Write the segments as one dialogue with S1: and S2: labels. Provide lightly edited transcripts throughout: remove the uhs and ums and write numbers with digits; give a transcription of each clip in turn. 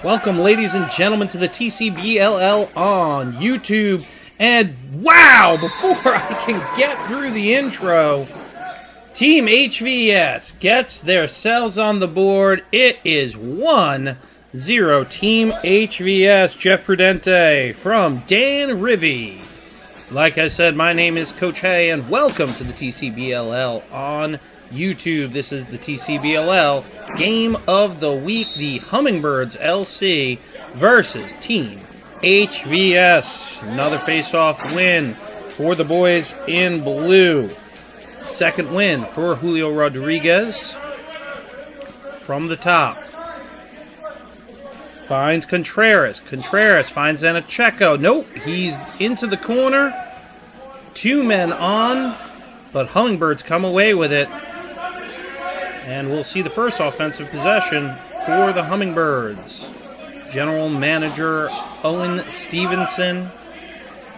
S1: Welcome, ladies and gentlemen, to the TCBLL on YouTube. And wow, before I can get through the intro, Team HVS gets their cells on the board. It is 1-0 Team HVS. Jeff Prudente from Dan Rivy. Like I said, my name is Coach Hay, and welcome to the TCBLL on YouTube. This is the TCBLL Game of the Week, the Hummingbirds LC versus Team HVS. Another face-off win for the boys in blue. Second win for Julio Rodriguez from the top. Finds Contreras. Contreras finds Anacheco. Nope, he's into the corner. Two men on, but Hummingbirds come away with it. And we'll see the first offensive possession for the Hummingbirds. General Manager Owen Stevenson,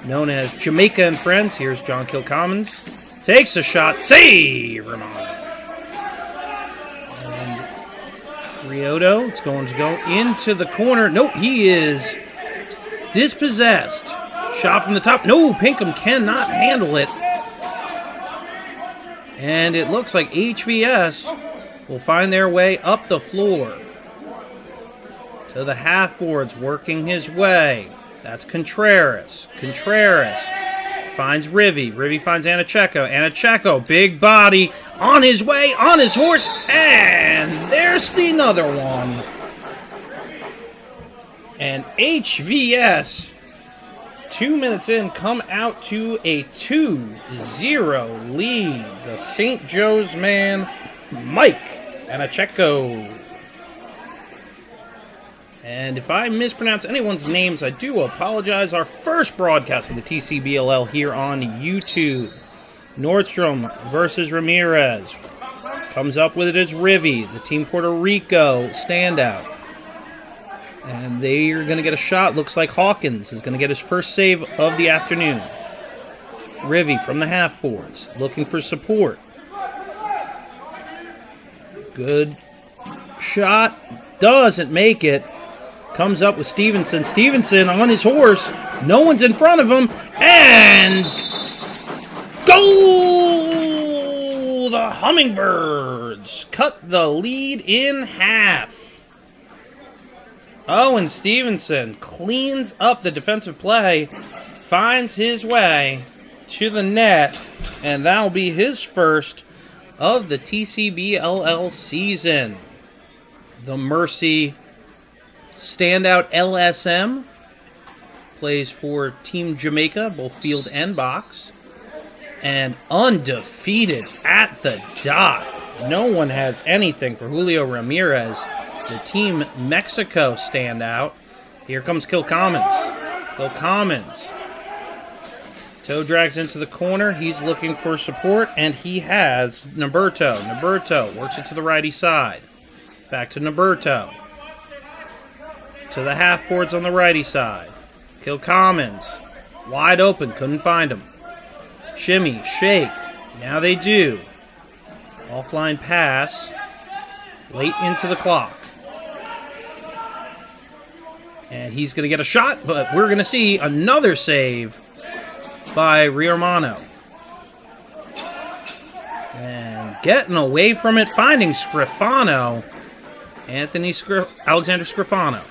S1: known as Jamaica and Friends. Here's John Kilcommons. Takes a shot. Save, Ramon. And Rioto, it's going to go into the corner. Nope, he is dispossessed. Shot from the top. No, Pinkham cannot handle it. And it looks like HVS will find their way up the floor to the half-boards, working his way. That's Contreras. Contreras finds Rivy. Rivy finds Anacheco. Anacheco, big body, on his way, on his horse, and there's the another one. And HVS, 2 minutes in, come out to a 2-0 lead. The St. Joe's man, Mike Anacheco. And if I mispronounce anyone's names, I do apologize. Our first broadcast of the TCBLL here on YouTube. Nordstrom versus Ramirez. Comes up with it as Rivy, the Team Puerto Rico standout. And they are going to get a shot. Looks like Hawkins is going to get his first save of the afternoon. Rivy from the half-boards, looking for support. Good shot. Doesn't make it. Comes up with Stevenson. Stevenson on his horse. No one's in front of him. And goal! The Hummingbirds cut the lead in half. Owen Stevenson cleans up the defensive play. Finds his way to the net. And that'll be his first of the TCBLL season. The Mercy standout LSM plays for Team Jamaica, both field and box. And undefeated at the dot. No one has anything for Julio Ramirez, the Team Mexico standout. Here comes Kilcommons. Kilcommons. Toe drags into the corner. He's looking for support, and he has Naberto. Naberto works it to the righty side. Back to Naberto. To the half-boards on the righty side. Kilcommons. Wide open. Couldn't find him. Shimmy. Shake. Now they do. Offline pass. Late into the clock. And he's going to get a shot, but we're going to see another save by Riormano. And getting away from it, finding Scrifano. Alexander Scrifano.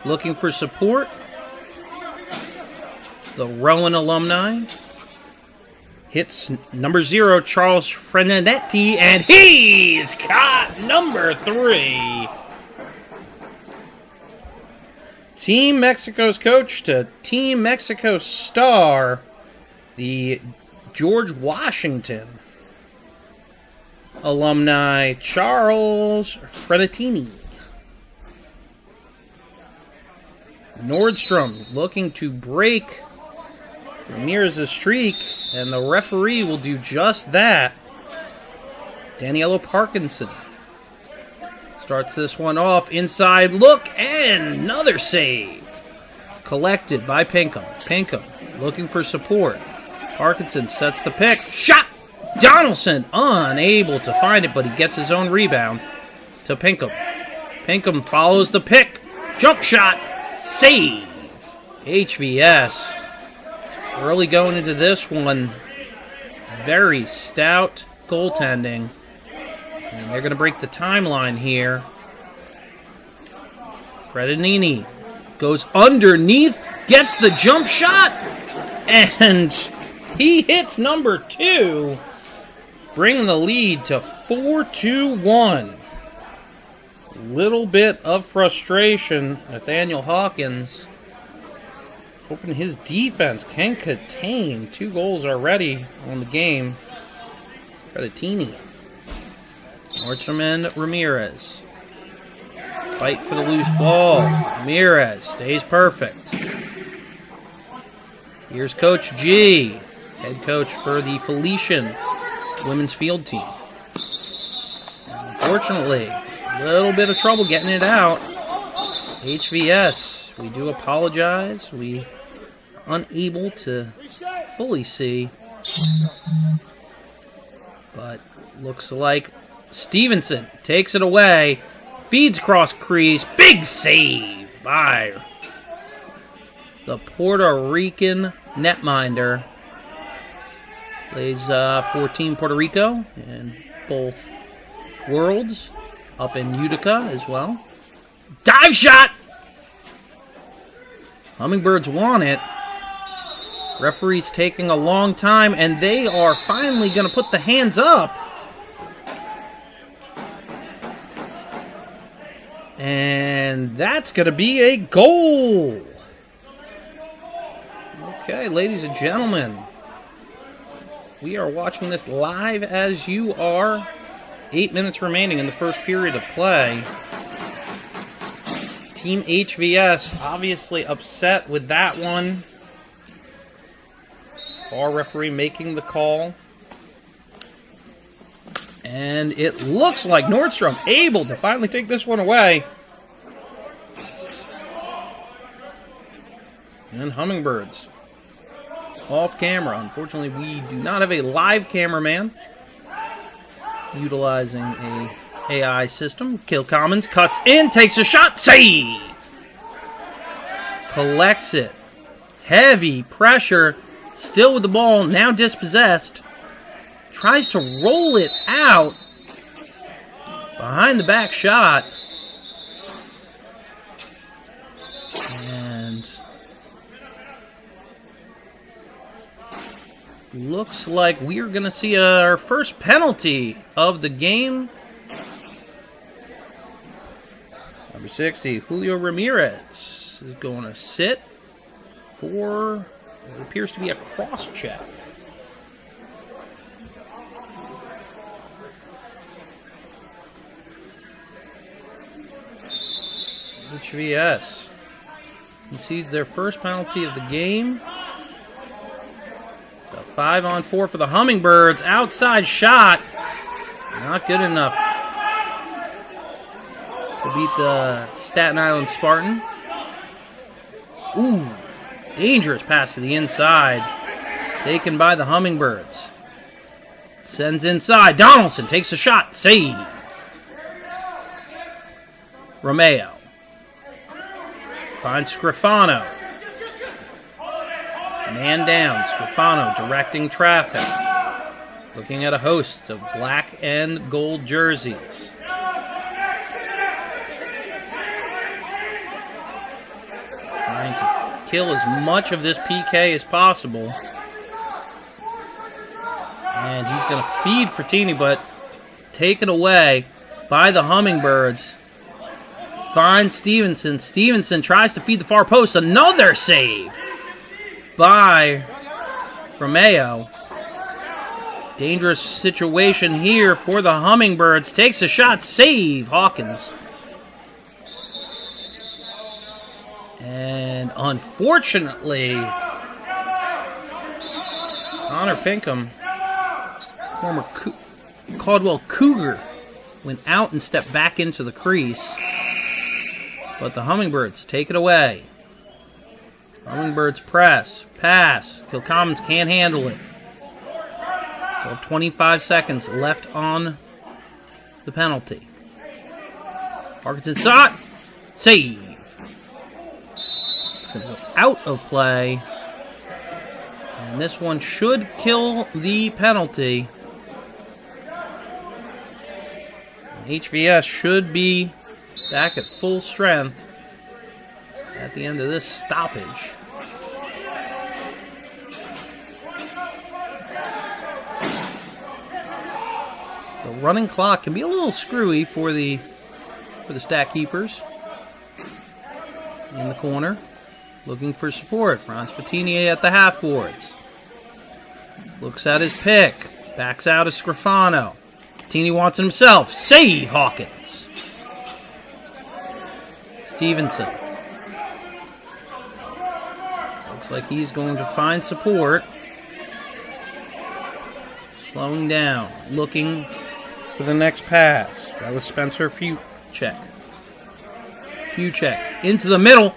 S1: Looking for support. The Rowan alumni. Hits number 0, Charles Frenetti, and he's got number 3. Team Mexico's coach to Team Mexico star, the George Washington alumni, Charles Frenettini. Nordstrom looking to break Ramirez's streak, and the referee will do just that. Danielo Parkinson starts this one off. Inside look, and another save. Collected by Pinkham. Pinkham looking for support. Parkinson sets the pick. Shot! Donaldson unable to find it, but he gets his own rebound to Pinkham. Pinkham follows the pick. Jump shot. Save. HVS. Early going into this one. Very stout goaltending. And they're going to break the timeline here. Fredanini goes underneath, gets the jump shot, and he hits number 2, bringing the lead to 4-1. Little bit of frustration. Nathaniel Hawkins hoping his defense can contain 2 goals already on the game. Fredanini. Nordstrom and Ramirez. Fight for the loose ball. Ramirez stays perfect. Here's Coach G, head coach for the Felician women's field team. Unfortunately, a little bit of trouble getting it out. HVS, we do apologize. We are unable to fully see. But looks like Stevenson takes it away. Feeds cross crease. Big save by the Puerto Rican netminder. Plays for Team Puerto Rico in both worlds. Up in Utica as well. Dive shot! Hummingbirds want it. Referee's taking a long time, and they are finally going to put the hands up. And that's going to be a goal. Okay, ladies and gentlemen. We are watching this live as you are. 8 minutes remaining in the first period of play. Team HVS obviously upset with that one. Our referee making the call. And it looks like Nordstrom able to finally take this one away. And Hummingbirds off camera. Unfortunately, we do not have a live cameraman. Utilizing a AI system. Kill Commons cuts in, takes a shot, save! Collects it. Heavy pressure. Still with the ball, now dispossessed. Tries to roll it out. Behind the back shot. And looks like we're going to see our first penalty of the game. Number 60, Julio Ramirez is going to sit for what appears to be a cross-check. HVS concedes their first penalty of the game. 5-on-4 for the Hummingbirds. Outside shot. Not good enough to beat the Staten Island Spartan. Ooh, dangerous pass to the inside. Taken by the Hummingbirds. Sends inside. Donaldson takes a shot. Save. Romeo. Finds Scrifano. Man down. Scrifano directing traffic. Looking at a host of black and gold jerseys. Trying to kill as much of this PK as possible. And he's going to feed Frattini, but taken away by the Hummingbirds. Finds Stevenson. Stevenson tries to feed the far post. Another save by Romeo. Dangerous situation here for the Hummingbirds. Takes a shot. Save. Hawkins. And unfortunately, Connor Pinkham, former Caldwell Cougar, went out and stepped back into the crease. But the Hummingbirds take it away. Hummingbirds press, pass. Kilcommons can't handle it. Still 25 seconds left on the penalty. Parkinson shot. Save. Gonna go out of play. And this one should kill the penalty. HVS should be back at full strength at the end of this stoppage. The running clock can be a little screwy for the stat keepers. In the corner, looking for support. Franz Bettini at the half boards. Looks at his pick. Backs out of Scrifano. Bettini wants it himself. Save, Hawkins. Stevenson. Looks like he's going to find support. Slowing down. Looking for the next pass. That was Spencer Fuchek. Fuchek into the middle.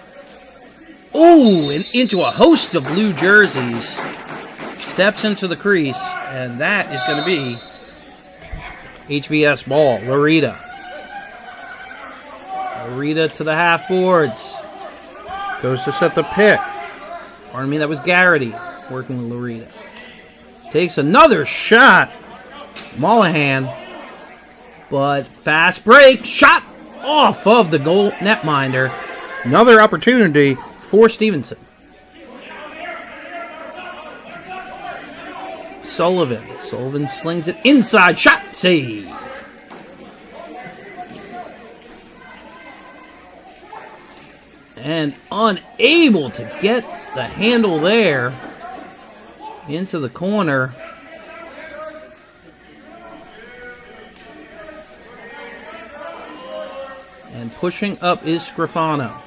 S1: Ooh, and into a host of blue jerseys. Steps into the crease, and that is going to be HVS ball. Larita. Larita to the half boards. Goes to set the pick. Pardon me, that was Garrity working with Larita. Takes another shot. Mollahan. But fast break. Shot off of the goal netminder. Another opportunity for Stevenson. Sullivan slings it inside. Shot save. And unable to get the handle there into the corner. And pushing up is Scrifano.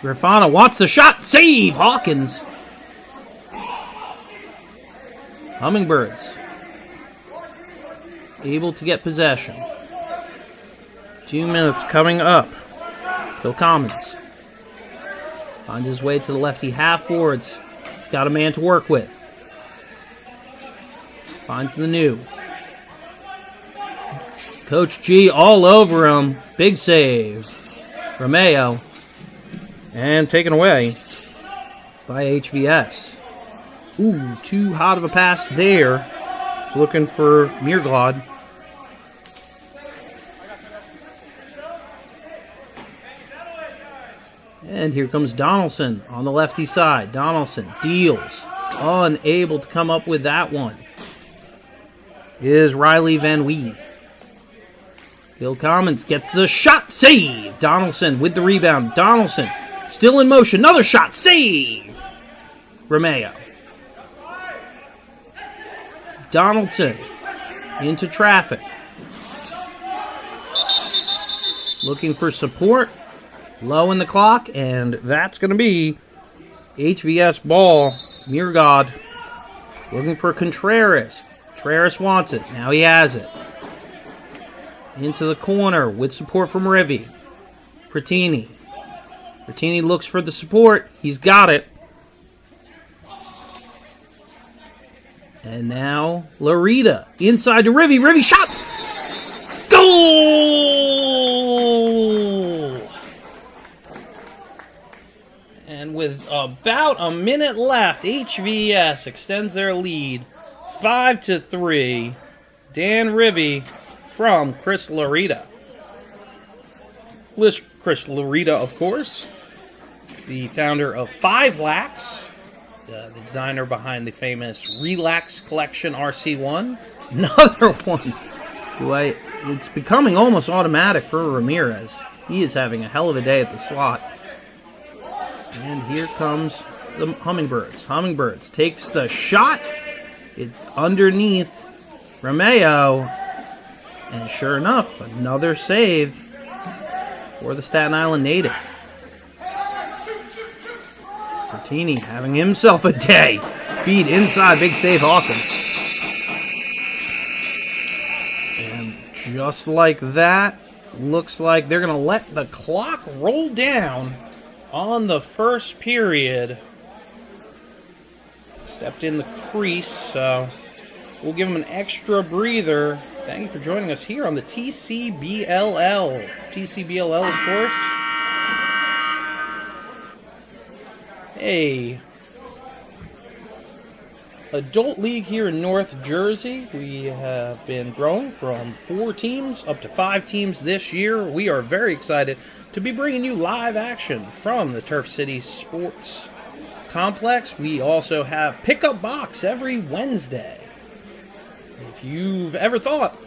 S1: Scrifano wants the shot. Save, Hawkins. Hummingbirds able to get possession. 2 minutes coming up. Phil Commons finds his way to the lefty half boards. He's got a man to work with. Finds the new. Coach G all over him. Big save. Romeo. And taken away by HVS. Ooh, too hot of a pass there. Looking for Mierglod. And here comes Donaldson on the lefty side. Donaldson deals. Unable to come up with that one. Is Riley Van Wee. Bill Commons gets the shot. Save. Donaldson with the rebound. Donaldson still in motion. Another shot. Save. Romeo. Donaldson into traffic. Looking for support. Low in the clock. And that's going to be HVS ball. Mierglod looking for Contreras. Contreras wants it. Now he has it. Into the corner with support from Rivy. Pertini. Pertini looks for the support. He's got it. And now Larita inside to Rivy. Rivy shot. Goal! And with about a minute left, HVS extends their lead 5-3. Dan Rivy from Chris Larita. Chris Larita, of course, the founder of 5 Lax, the designer behind the famous Relax Collection RC1. Another one who it's becoming almost automatic for Ramirez. He is having a hell of a day at the slot. And here comes the Hummingbirds. Hummingbirds takes the shot. It's underneath Romeo. And sure enough, another save for the Staten Island native. Pertini having himself a day. Feed inside, big save Hawkins. And just like that, looks like they're going to let the clock roll down on the first period. Stepped in the crease, so we'll give him an extra breather. Thank you for joining us here on the TCBLL. TCBLL, of course. a adult league here in North Jersey. We have been growing from 4 teams up to 5 teams this year. We are very excited to be bringing you live action from the Turf City Sports Complex. We also have Pickup Box every Wednesday. If you've ever thought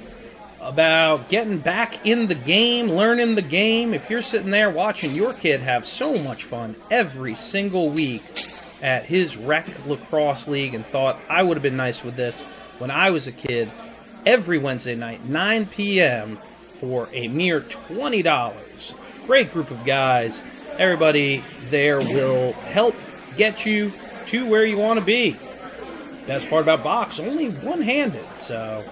S1: about getting back in the game, learning the game, if you're sitting there watching your kid have so much fun every single week at his rec lacrosse league and thought, I would have been nice with this when I was a kid, every Wednesday night, 9 p.m. for a mere $20. Great group of guys. Everybody there will help get you to where you want to be. Best part about Box, only one-handed, so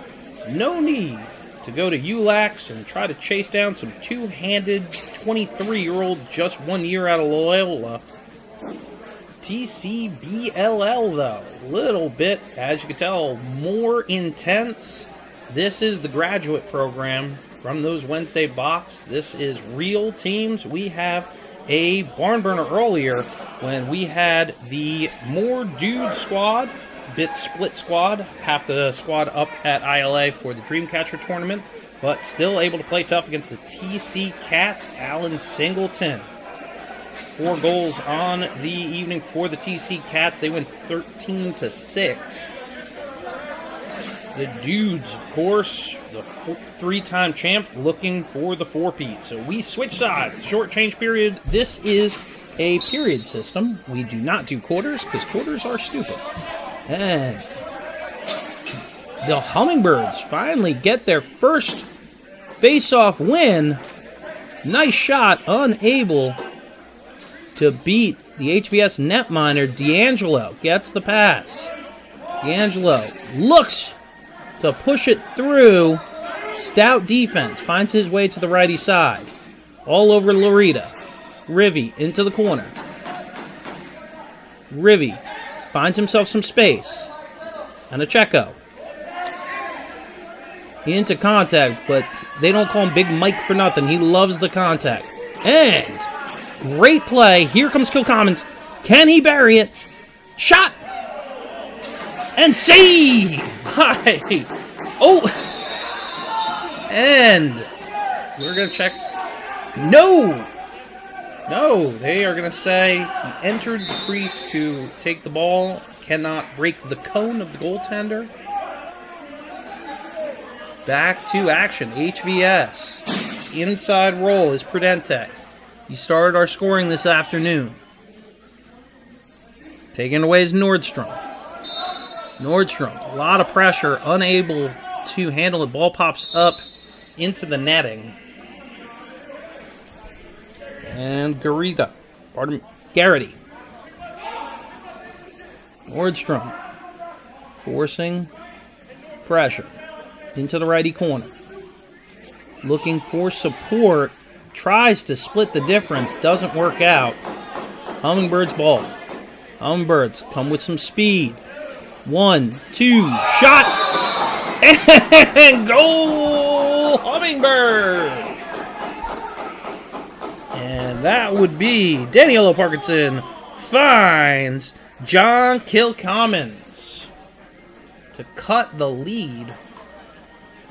S1: no need to go to ULAX and try to chase down some two-handed 23-year-old just 1 year out of Loyola. TCBLL, though, a little bit, as you can tell, more intense. This is the graduate program from those Wednesday Box. This is real teams. We have a barn burner earlier when we had the more dude squad, bit split squad, half the squad up at ILA for the Dreamcatcher tournament, but still able to play tough against the TC Cats. Alan Singleton, 4 goals on the evening for the TC Cats. They win 13-6. The dudes, of course, the 3-time champs, looking for the 4-peat. So we switch sides. Short change period. This is a period system. We do not do quarters because quarters are stupid. And the Hummingbirds finally get their first face-off win. Nice shot, unable to beat the HVS netminer. D'Angelo gets the pass. D'Angelo looks to push it through. Stout defense. Finds his way to the righty side. All over Lorita. Rivy into the corner. Rivy finds himself some space. And a Checo. Into contact, but they don't call him Big Mike for nothing. He loves the contact. And great play. Here comes Kilcommons. Can he bury it? Shot! And save! Hi! Oh! And we're going to check. No! No, they are going to say he entered the crease to take the ball. Cannot break the cone of the goaltender. Back to action. HVS. Inside roll is Prudente. He started our scoring this afternoon. Taking away is Nordstrom. Nordstrom, a lot of pressure, unable to handle it. Ball pops up into the netting. And Garrity. Nordstrom forcing pressure into the righty corner. Looking for support. Tries to split the difference. Doesn't work out. Hummingbirds ball. Hummingbirds come with some speed. 1, 2, shot! And goal! Hummingbirds! And that would be Daniela Parkinson finds John Kilcommons to cut the lead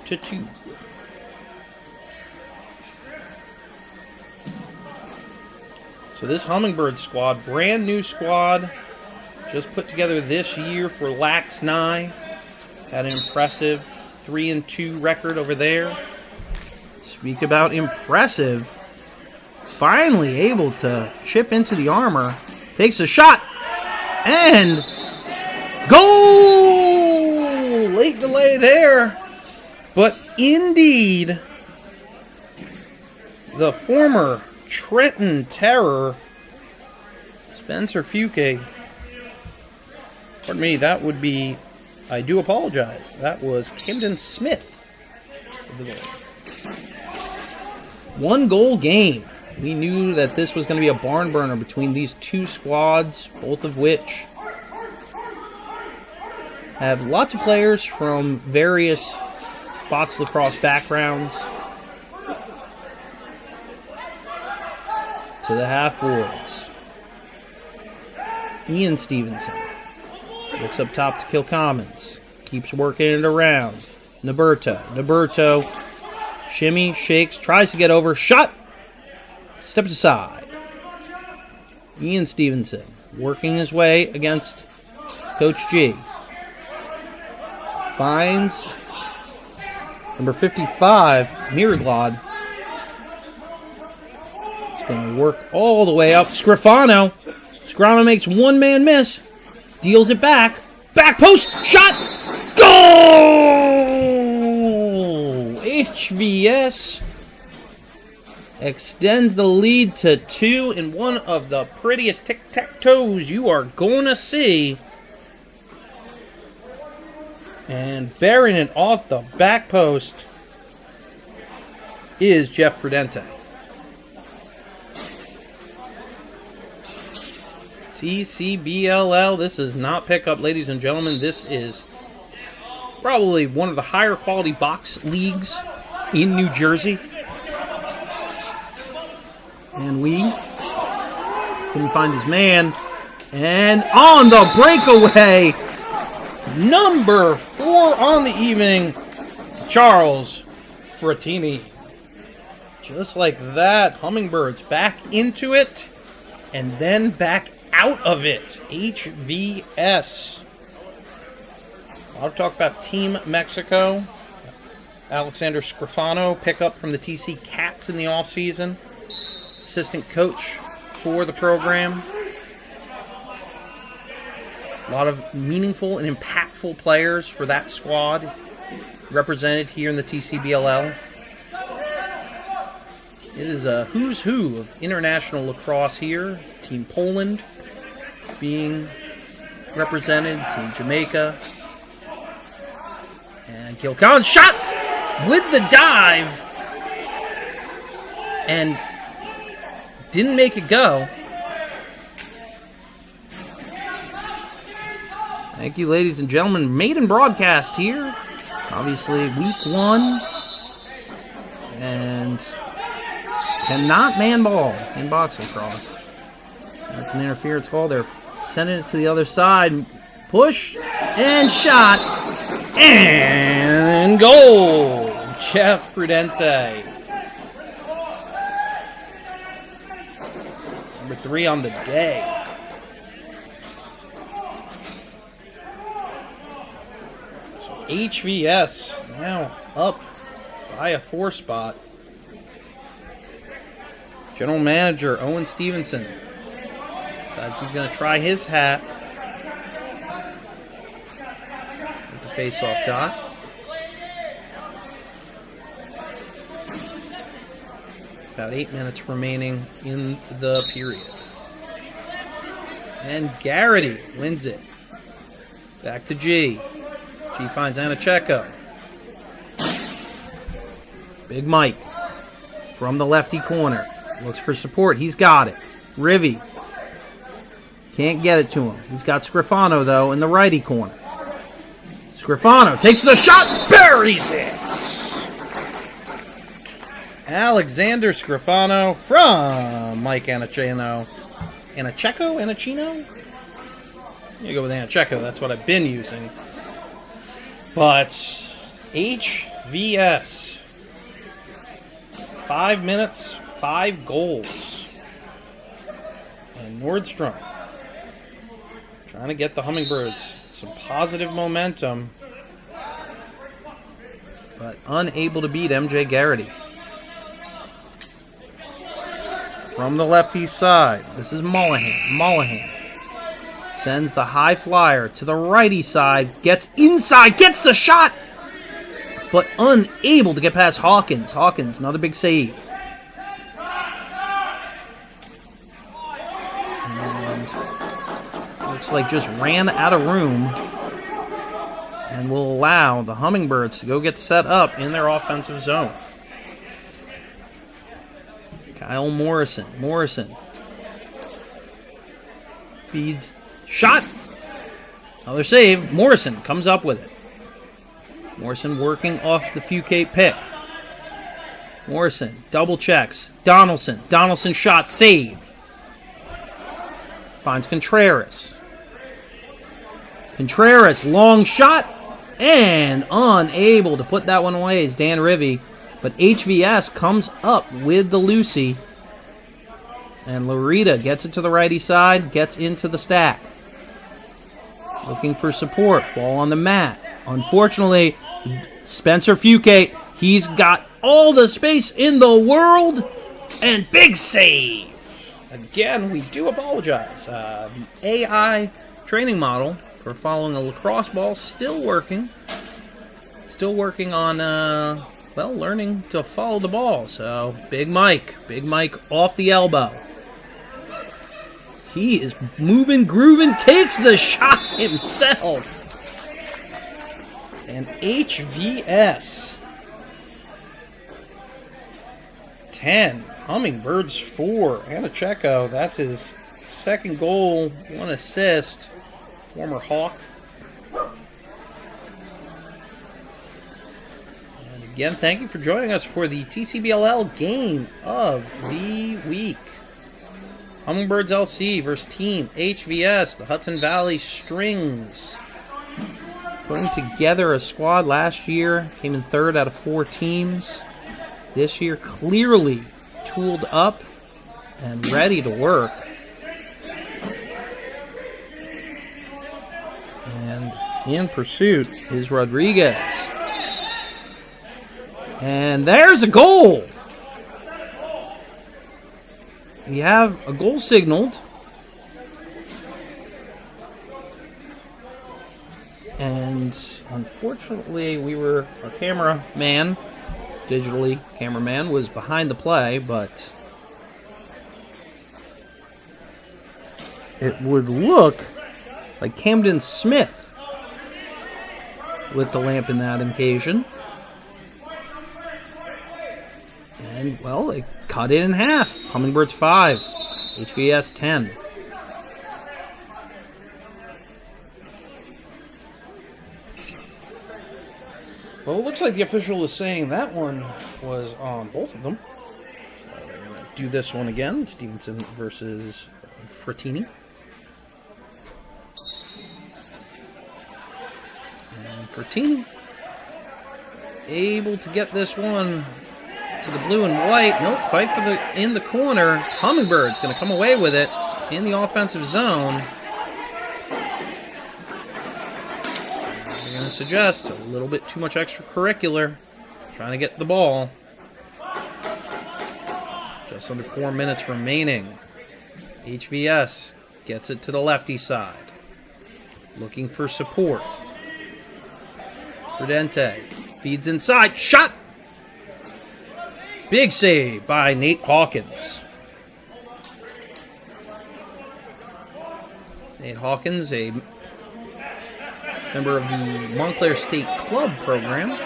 S1: to 2. So this Hummingbird squad, brand new squad, just put together this year for Lax Nye. Had an impressive 3-2 record over there. Speak about impressive. Finally able to chip into the armor. Takes a shot. And goal! Late delay there. But indeed, the former Trenton Terror, Spencer Fuke. Pardon me, that would be, I do apologize. That was Camden Smith. 1-goal game. We knew that this was going to be a barn burner between these two squads, both of which have lots of players from various box lacrosse backgrounds. To the half boards. Ian Stevenson looks up top to Kilcommons. Keeps working it around. Naberto. Shimmy, shakes, tries to get over. Shot! Steps aside. Ian Stevenson working his way against Coach G. Finds number 55, Miraglod. He's going to work all the way up. Scrifano makes one-man miss. Deals it back. Back post. Shot. Goal! HVS extends the lead to 2 in one of the prettiest tic-tac-toes you are going to see. And bearing it off the back post is Jeff Prudente. TCBLL, this is not pickup, ladies and gentlemen. This is probably one of the higher quality box leagues in New Jersey. And we couldn't find his man. And on the breakaway, number 4 on the evening, Charles Frattini. Just like that, Hummingbirds back into it and then back out of it. HVS. A lot of talk about Team Mexico. Alexander Scrifano, pickup from the TC Cats in the offseason. Assistant coach for the program. A lot of meaningful and impactful players for that squad represented here in the TCBLL. It is a who's who of international lacrosse here. Team Poland being represented, Team Jamaica. And Kilcon shot with the dive and didn't make it go. Thank you, ladies and gentlemen. Maiden broadcast here. Obviously, week 1. And cannot man ball in box lacrosse. That's an interference call. They're sending it to the other side. Push and shot. And goal! Jeff Prudente. Number 3 on the day. HVS now up by a 4 spot. General Manager Owen Stevenson decides he's going to try his hat with the face-off dot. About 8 minutes remaining in the period. And Garrity wins it. Back to G. G finds Anicheco. Big Mike from the lefty corner. Looks for support. He's got it. Rivy can't get it to him. He's got Scrifano, though, in the righty corner. Scrifano takes the shot. Buries it. Alexander Scrifano from Mike Anichino. Anichino? You go with Anicheco. That's what I've been using. But HVS, 5 minutes, 5 goals. And Nordstrom trying to get the Hummingbirds some positive momentum, but unable to beat MJ Garrity. From the lefty side, this is Mullahan. Sends the high flyer to the righty side, gets inside, gets the shot, but unable to get past Hawkins. Hawkins, another big save. And looks like just ran out of room and will allow the Hummingbirds to go get set up in their offensive zone. Kyle Morrison. Feeds. Shot! Another save. Morrison comes up with it. Morrison working off the Fouquet pick. Morrison double checks. Donaldson shot. Save. Finds Contreras. Contreras, long shot, and unable to put that one away is Dan Rivy. But HVS comes up with the Lucy. And Larita gets it to the righty side, gets into the stack. Looking for support, ball on the mat. Unfortunately, Spencer Fugate, he's got all the space in the world, and big save. Again, we do apologize. The AI training model for following a lacrosse ball still working. Still working on, well, learning to follow the ball. So, Big Mike off the elbow. He is moving, grooving, takes the shot himself. And HVS 10, Hummingbirds 4. Anicheko, that's his second goal, 1 assist. Former Hawk. And again, thank you for joining us for the TCBLL game of the week. Hummingbirds LC versus Team HVS, the Hudson Valley Strings. Putting together a squad last year, came in 3rd out of 4 teams. This year, clearly tooled up and ready to work. And in pursuit is Rodriguez. And there's a goal! We have a goal signaled. And unfortunately, our cameraman, digitally cameraman, was behind the play, but it would look like Camden Smith lit the lamp in that occasion. And, well, it cut it in half. Hummingbirds 5, HVS 10. Well, it looks like the official is saying that one was on both of them. So we're going to do this one again. Stevenson versus Frattini. And Frattini able to get this one to the blue and white. Nope, fight for in the corner. Hummingbird's going to come away with it in the offensive zone. I'm going to suggest a little bit too much extracurricular. Trying to get the ball. Just under 4 minutes remaining. HVS gets it to the lefty side. Looking for support. Prudente feeds inside. Shot! Big save by Nate Hawkins. Nate Hawkins, a member of the Montclair State Club program.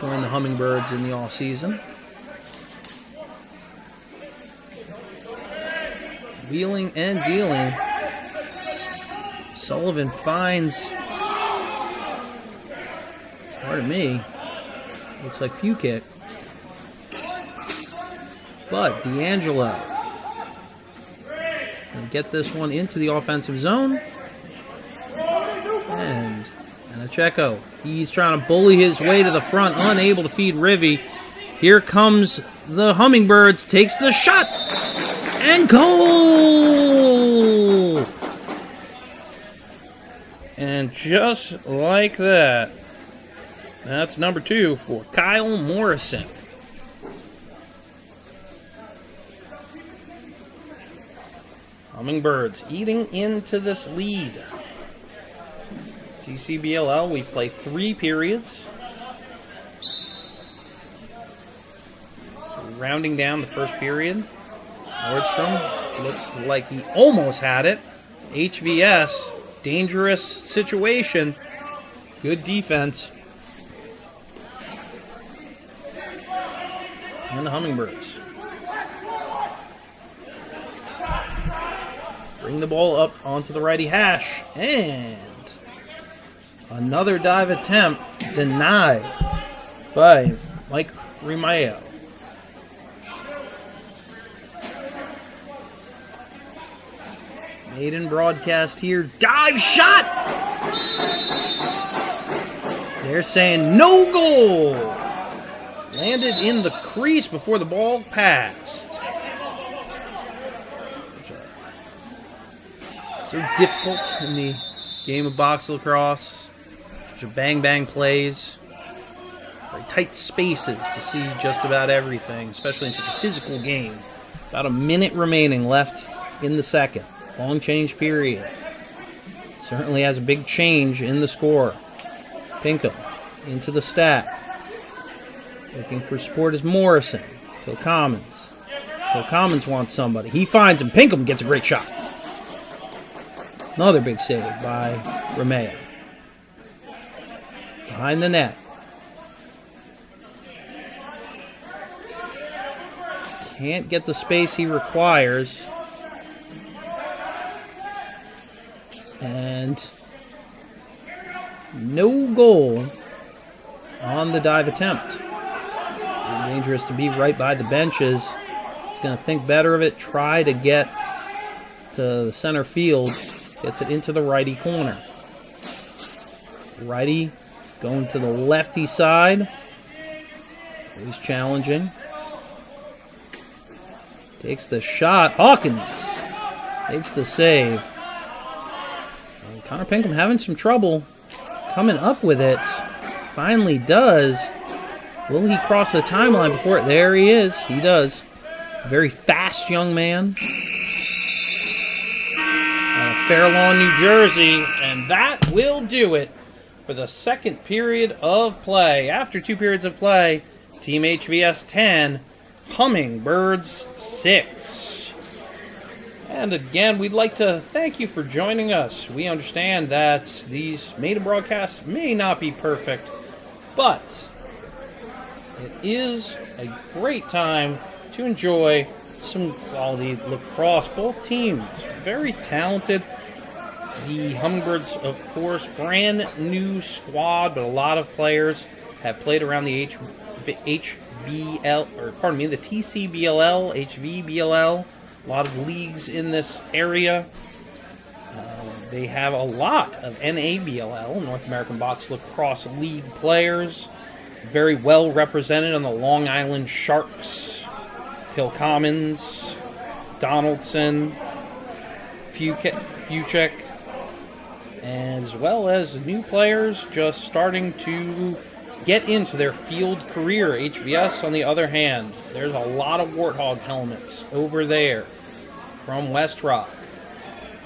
S1: Joined the Hummingbirds in the off-season. Wheeling and dealing. Sullivan finds, pardon me, looks like few kick. But D'Angelo will get this one into the offensive zone. And Anicheko, he's trying to bully his way to the front, unable to feed Rivy. Here comes the Hummingbirds, takes the shot, and goal! And just like that, that's number 2 for Kyle Morrison. Hummingbirds eating into this lead. TCBLL, we play 3 periods. So rounding down the first period. Nordstrom looks like he almost had it. HVS, dangerous situation. Good defense. And the Hummingbirds bring the ball up onto the righty hash. And another dive attempt denied by Mike Rimayo. Maiden broadcast here. Dive shot! They're saying no goal! Landed in the crease before the ball passed. So difficult in the game of box lacrosse. Such a bang-bang plays. Very tight spaces to see just about everything, especially in such a physical game. About a minute remaining left in the second. Long change period. Certainly has a big change in the score. Pinkham into the stack. Looking for support is Morrison. Phil Commons. Phil Commons wants somebody. He finds him. Pinkham gets a great shot. Another big save by Romeo. Behind the net. Can't get the space he requires. And no goal on the dive attempt. Dangerous to be right by the benches. He's going to think better of it. Try to get to the center field. Gets it into the righty corner. Righty going to the lefty side. He's challenging. Takes the shot. Hawkins takes the save. And Connor Pinkham having some trouble coming up with it. Finally does. Will he cross the timeline before it? There he is. He does. Very fast young man. Fair Lawn, New Jersey. And that will do it for the second period of play. After 2 periods of play, Team HVS 10, Hummingbirds 6. And again, we'd like to thank you for joining us. We understand that these maiden broadcasts may not be perfect, but it is a great time to enjoy some quality lacrosse. Both teams very talented. The Hummingbirds, of course, brand new squad, but a lot of players have played around the the TCBLL, HVBLL. A lot of leagues in this area. They have a lot of NABLL, North American Box Lacrosse League players. Very well represented on the Long Island Sharks. Phil Commons, Donaldson, Fuchek, as well as new players just starting to get into their field career. HVS, on the other hand, there's a lot of Warthog helmets over there from West Rock.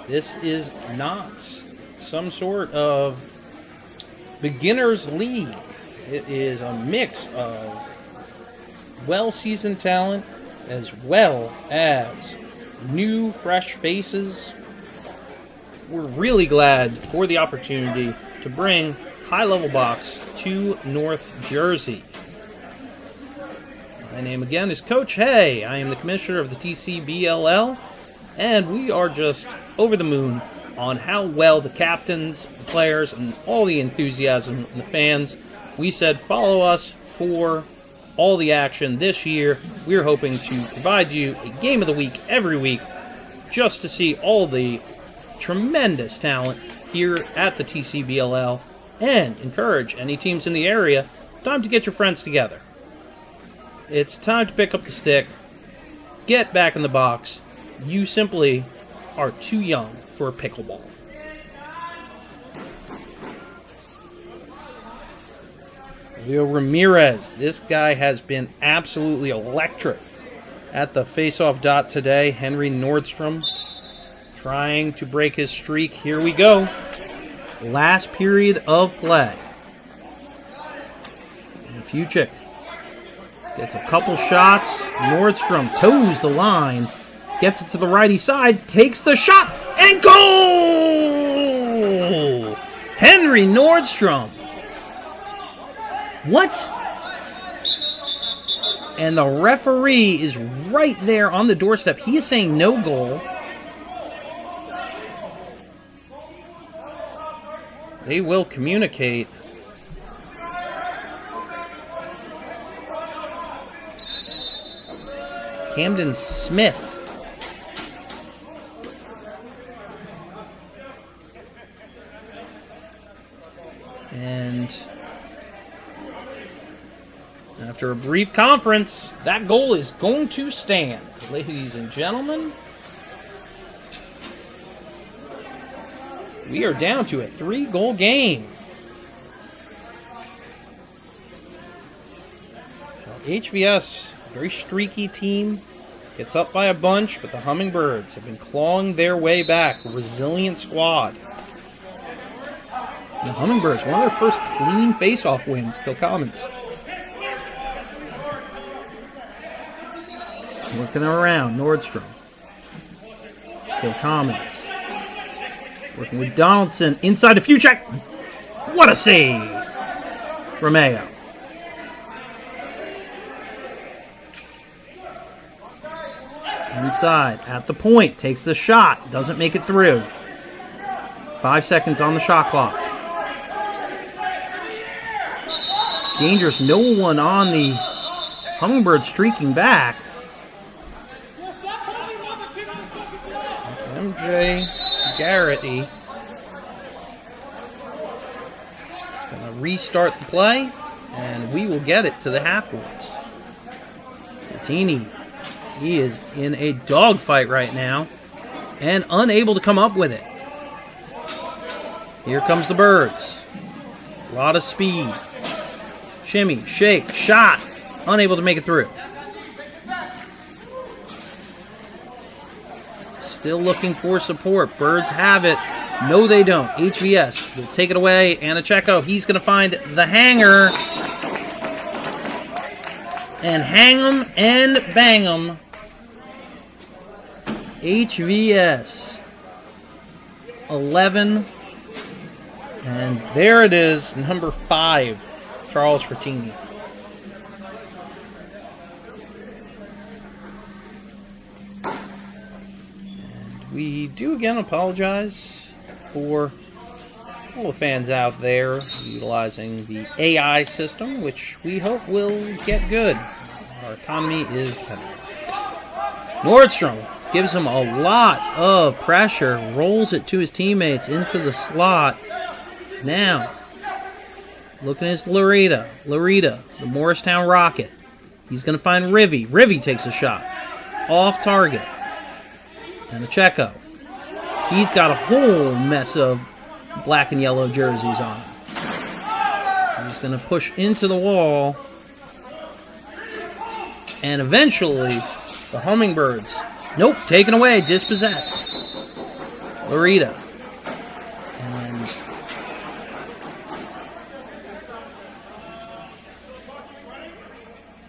S1: This is not some sort of beginner's league. It is a mix of well-seasoned talent as well as new, fresh faces. We're really glad for the opportunity to bring high-level box to North Jersey. My name again is Coach Hay. I am the commissioner of the TCBLL, and we are just over the moon on how well the captains, the players, and all the enthusiasm and the fans. We said follow us for all the action this year. We're hoping to provide you a game of the week every week just to see all the tremendous talent here at the TCBLL and encourage any teams in the area. Time to get your friends together. It's time to pick up the stick, get back in the box. You simply are too young for pickleball. Leo Ramirez, this guy has been absolutely electric at the face-off dot today. Henry Nordstrom trying to break his streak. Here we go. Last period of play. And Fuchik gets a couple shots. Nordstrom toes the line. Gets it to the righty side. Takes the shot. And goal! Henry Nordstrom. What? And the referee is right there on the doorstep. He is saying no goal. They will communicate. Camden Smith After a brief conference, that goal is going to stand. Ladies and gentlemen, we are down to a 3-goal game. HVS, very streaky team, gets up by a bunch, but the Hummingbirds have been clawing their way back. Resilient squad. And the Hummingbirds, one of their first clean face-off wins. Bill Commons. Working around, Nordstrom. Bill Commons. Working with Donaldson, inside the few check. What a save! Romeo. Inside, at the point, takes the shot, doesn't make it through. 5 seconds on the shot clock. Dangerous, no one on the Hummingbird streaking back. MJ Garrity gonna restart the play, and we will get it to the half courts. Martini, he is in a dogfight right now and unable to come up with it. Here comes the Birds. A lot of speed. Shimmy, shake, shot. Unable to make it through. Still looking for support. Birds have it. No, they don't. HVS will take it away. Anicheko, he's going to find the hanger. And hang 'em and bang 'em. HVS 11. And there it is, number 5, Charles Frattini. And we do again apologize for all the fans out there utilizing the AI system, which we hope will get good. Our economy is better. Nordstrom gives him a lot of pressure, rolls it to his teammates into the slot. Now, looking at Larita, the Morristown Rocket. He's going to find Rivy. Rivy takes a shot. Off target. And the Checo. He's got a whole mess of black and yellow jerseys on him. He's going to push into the wall. And eventually, the Hummingbirds. Nope, taken away, dispossessed. Larita. And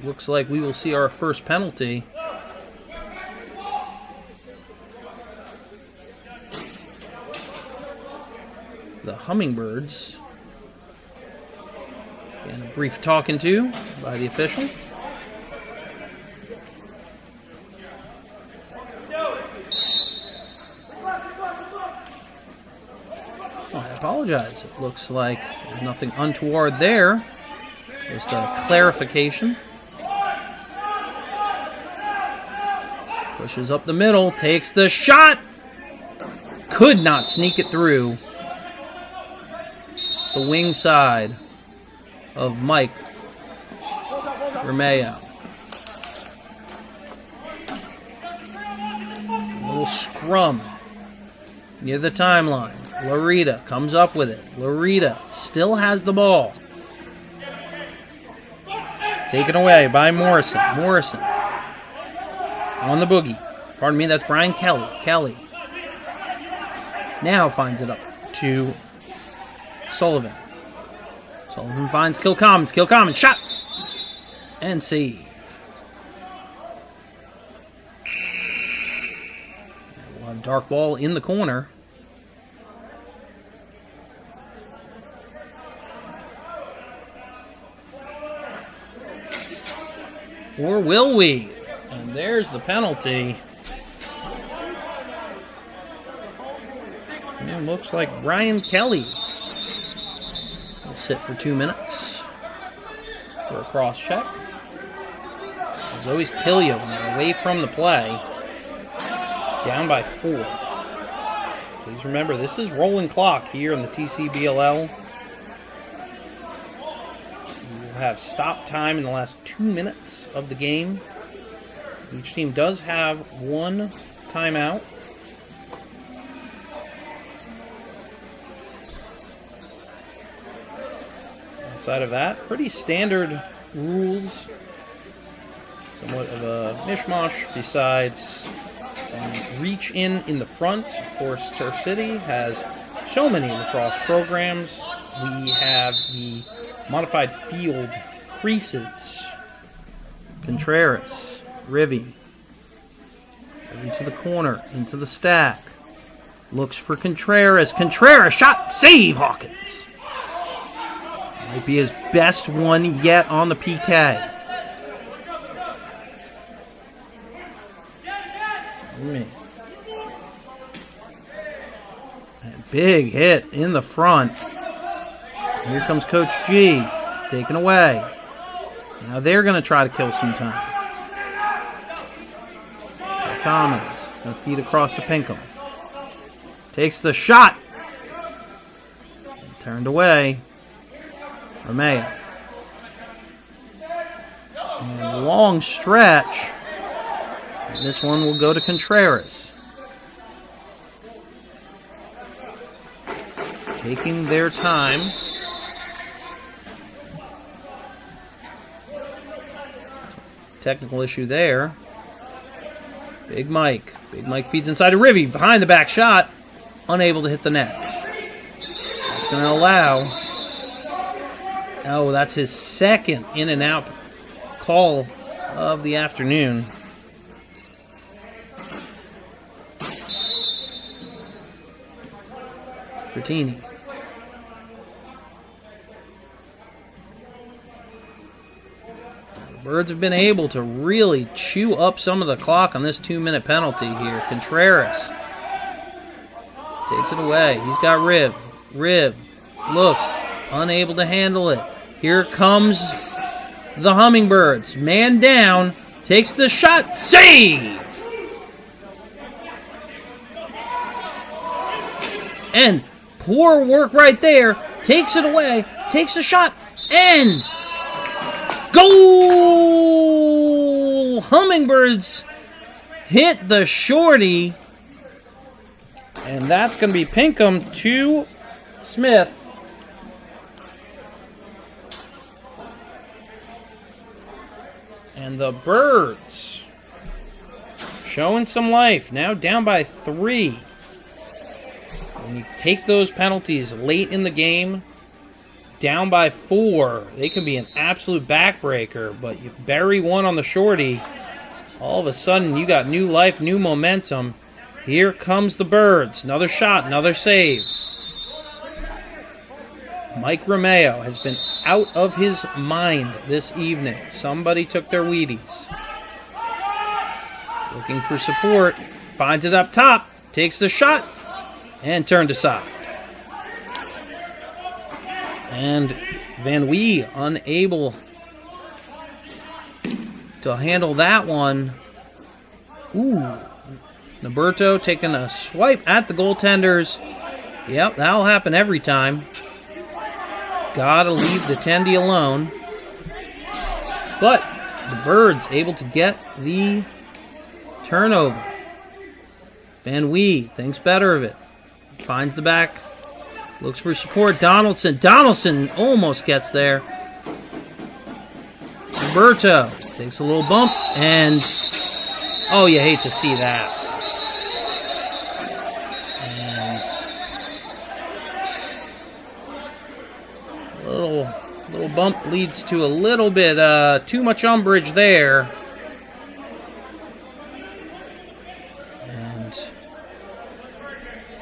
S1: looks like we will see our first penalty. The Hummingbirds. And a brief talking to by the official. I apologize. It looks like there's nothing untoward there. Just a clarification. Pushes up the middle, takes the shot. Could not sneak it through the wing side of Mike Romeo. A little scrum near the timeline. Larita comes up with it. Larita still has the ball. Taken away by Morrison. Morrison on the boogie. Pardon me, that's Brian Kelly. Kelly now finds it up to Sullivan. Sullivan finds Kilcommons. Kilcommons, shot! And save. We'll have dark ball in the corner. Or will we? And there's the penalty. And it looks like Brian Kelly will sit for 2 minutes for a cross check. There's always kill you when you're away from the play. Down by 4. Please remember, this is rolling clock here in the TCBLL. We'll have stop time in the last 2 minutes of the game. Each team does have one timeout. Outside of that, pretty standard rules. Somewhat of a mishmash besides reach in the front. Of course, Turf City has so many lacrosse programs. We have the modified field creases. Contreras, Rivy to the corner, into the stack. Looks for Contreras. Contreras, shot, save, Hawkins. Might be his best one yet on the PK. Big hit in the front. Here comes Coach G, taken away. Now they're going to try to kill some time. Thomas, going to feed across to Pinkham. Takes the shot. Turned away. Romeo. And long stretch. And this one will go to Contreras. Taking their time. Technical issue there. Big Mike. Big Mike feeds inside to Rivy. Behind the back shot. Unable to hit the net. That's going to allow. Oh, that's his second in and out call of the afternoon. Bertini. The Birds have been able to really chew up some of the clock on this 2-minute penalty here. Contreras takes it away. He's got Riv. Riv looks unable to handle it. Here comes the Hummingbirds. Man down. Takes the shot. Save! And poor work right there. Takes it away. Takes a shot. And goal! Hummingbirds hit the shorty. And that's going to be Pinkham to Smith. And the Birds showing some life. Now down by 3. When you take those penalties late in the game, down by 4, they can be an absolute backbreaker. But you bury one on the shorty, all of a sudden you got new life, new momentum. Here comes the Birds. Another shot, another save. Mike Romeo has been out of his mind this evening. Somebody took their Wheaties. Looking for support. Finds it up top. Takes the shot. And turned aside. And Van Wee unable to handle that one. Ooh. Noberto taking a swipe at the goaltenders. Yep, that'll happen every time. Gotta leave the Tendi alone. But the Birds able to get the turnover. Van Wee thinks better of it. Finds the back. Looks for support. Donaldson. Donaldson almost gets there. Roberto takes a little bump. And, oh, you hate to see that. And little bump leads to a little bit too much umbrage there.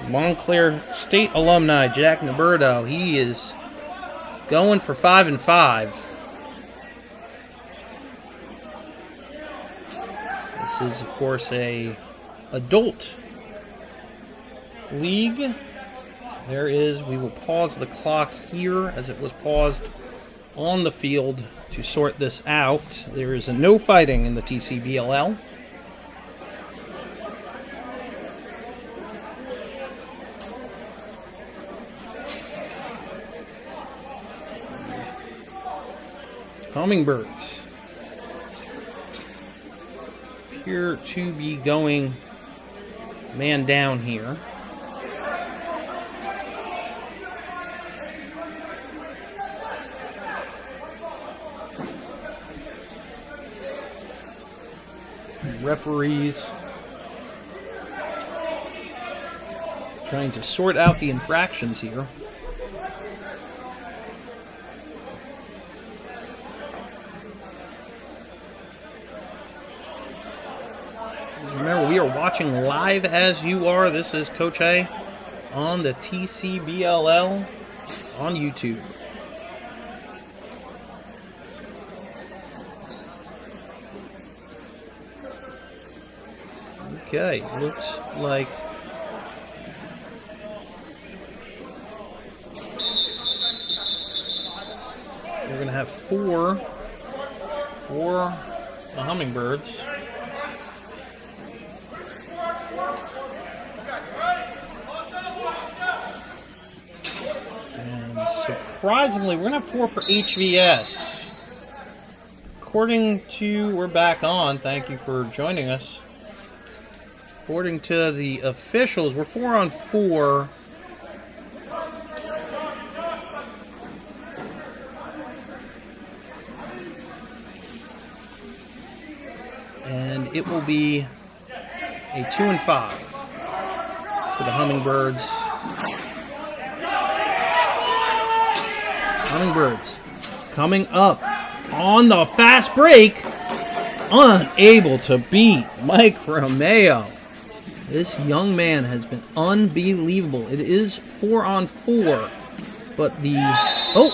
S1: Montclair State alumni Jack Noberto, he is going for 5-5. This is, of course, a adult league. We will pause the clock here as it was paused on the field to sort this out. There is a no fighting in the TCBLL. Hummingbirds appear to be going man down here. Referees trying to sort out the infractions here. Remember, we are watching live as you are. This is Coach A on the TCBLL on YouTube. Okay, looks like we're going to have four for the Hummingbirds. And surprisingly, we're going to have 4 for HVS. According to, we're back on. Thank you for joining us. According to the officials, we're 4 on 4. And it will be a 2 and 5 for the Hummingbirds. Hummingbirds coming up on the fast break. Unable to beat Mike Romeo. This young man has been unbelievable. It is 4 on 4. But the... Oh!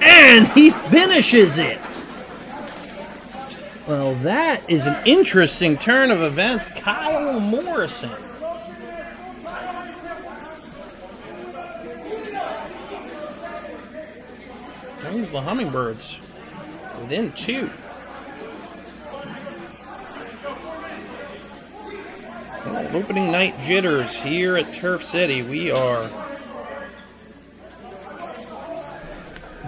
S1: And he finishes it! Well, that is an interesting turn of events. Kyle Morrison. Brings the Hummingbirds within 2. Opening night jitters here at Turf City. We are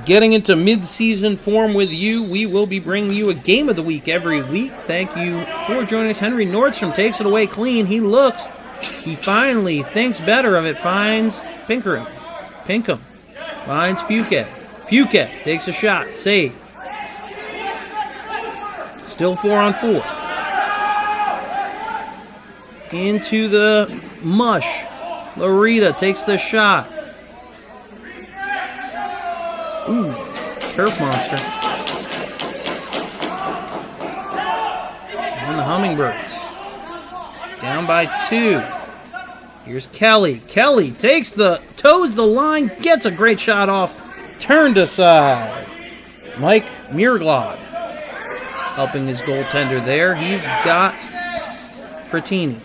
S1: getting into mid-season form with you. We will be bringing you a game of the week every week. Thank you for joining us. Henry Nordstrom takes it away clean. He finally thinks better of it. Finds Pinkham. Finds Fuquet. Fuquet takes a shot. Save. Still 4 on 4. Into the mush. Larita takes the shot. Ooh, Turf Monster. And the Hummingbirds. Down by 2. Here's Kelly. Kelly toes the line, gets a great shot off. Turned aside. Mike Mierglod helping his goaltender there. He's got Frattini.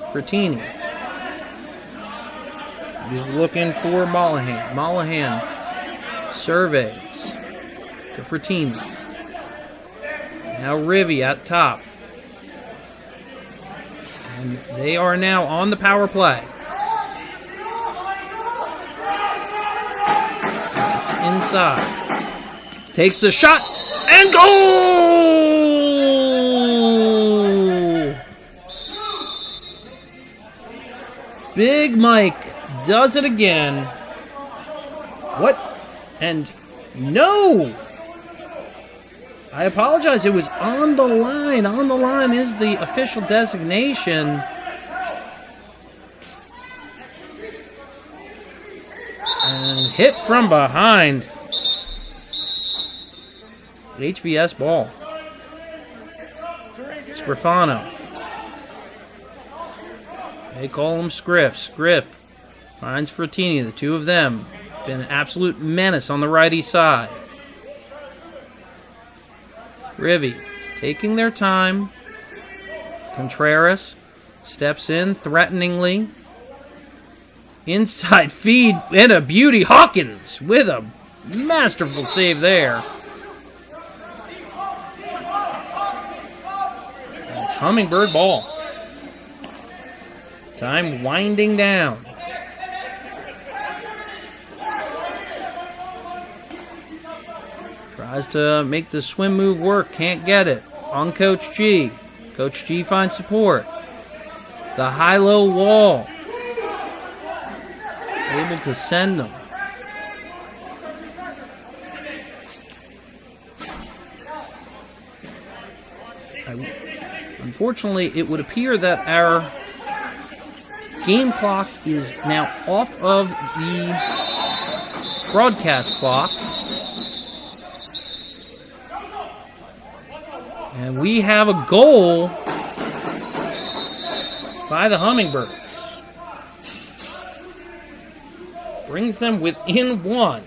S1: He's looking for Mollahan. Mollahan surveys to Frattini. Now Rivy at top. And they are now on the power play. Inside. Takes the shot and goal! Big Mike does it again. What? And no! I apologize. It was on the line. On the line is the official designation. And hit from behind. HVS ball. Scrifano. They call him Scriff. Scriff finds Frattini. The two of them been an absolute menace on the righty side. Rivy taking their time. Contreras steps in threateningly. Inside feed and a beauty. Hawkins with a masterful save there. It's Hummingbird ball. Time winding down. Tries to make the swim move work. Can't get it. On Coach G. Coach G finds support. The high-low wall. Able to send them. Unfortunately, it would appear that our game clock is now off of the broadcast clock. And we have a goal by the Hummingbirds. Brings them within one.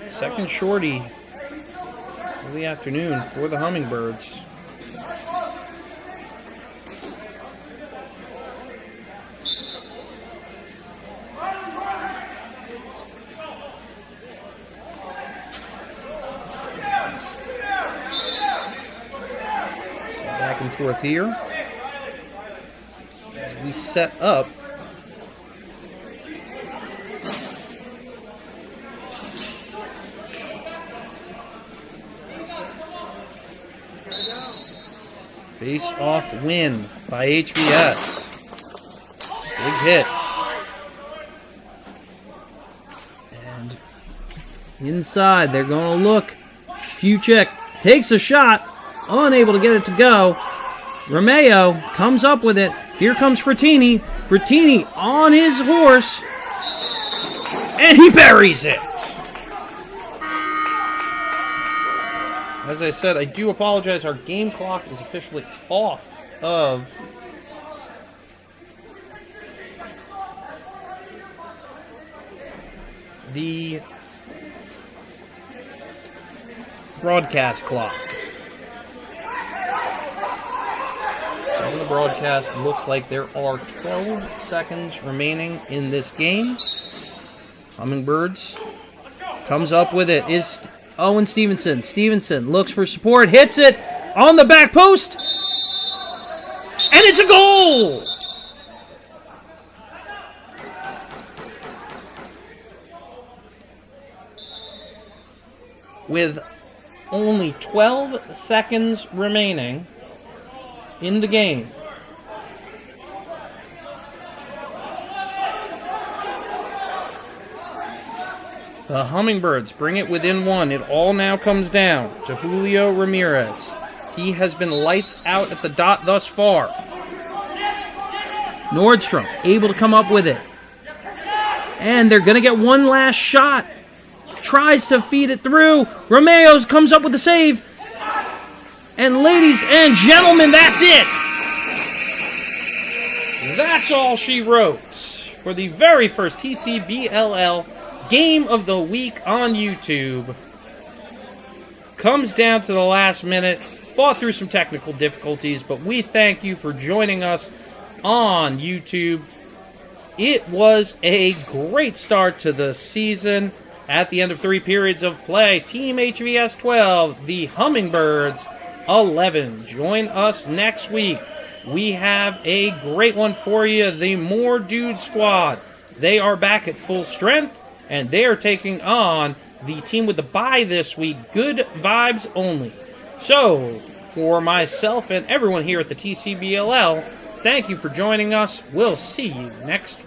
S1: Second shorty of the afternoon for the Hummingbirds. Back and forth here as we set up face-off win by HVS. Big hit. And inside, they're going to look. Fuchek takes a shot. Unable to get it to go. Romeo comes up with it. Here comes Frattini. Frattini on his horse. And he buries it. As I said, I do apologize. Our game clock is officially off of the broadcast clock. On the broadcast, looks like there are 12 seconds remaining in this game. Hummingbirds comes up with it. Is Owen Stevenson. Stevenson looks for support, hits it on the back post, and it's a goal! With only 12 seconds remaining in the game. The Hummingbirds bring it within one. It all now comes down to Julio Ramirez. He has been lights out at the dot thus far. Nordstrom able to come up with it. And they're going to get one last shot. Tries to feed it through. Romeo comes up with the save. And ladies and gentlemen, that's it. That's all she wrote for the very first TCBLL Game of the Week on YouTube. Comes down to the last minute. Fought through some technical difficulties, but we thank you for joining us on YouTube. It was a great start to the season. At the end of 3 periods of play, Team HVS 12, the Hummingbirds 11. Join us next week. We have a great one for you, the More Dude Squad. They are back at full strength, and they are taking on the team with the bye this week, Good Vibes Only. So, for myself and everyone here at the TCBLL, thank you for joining us. We'll see you next week.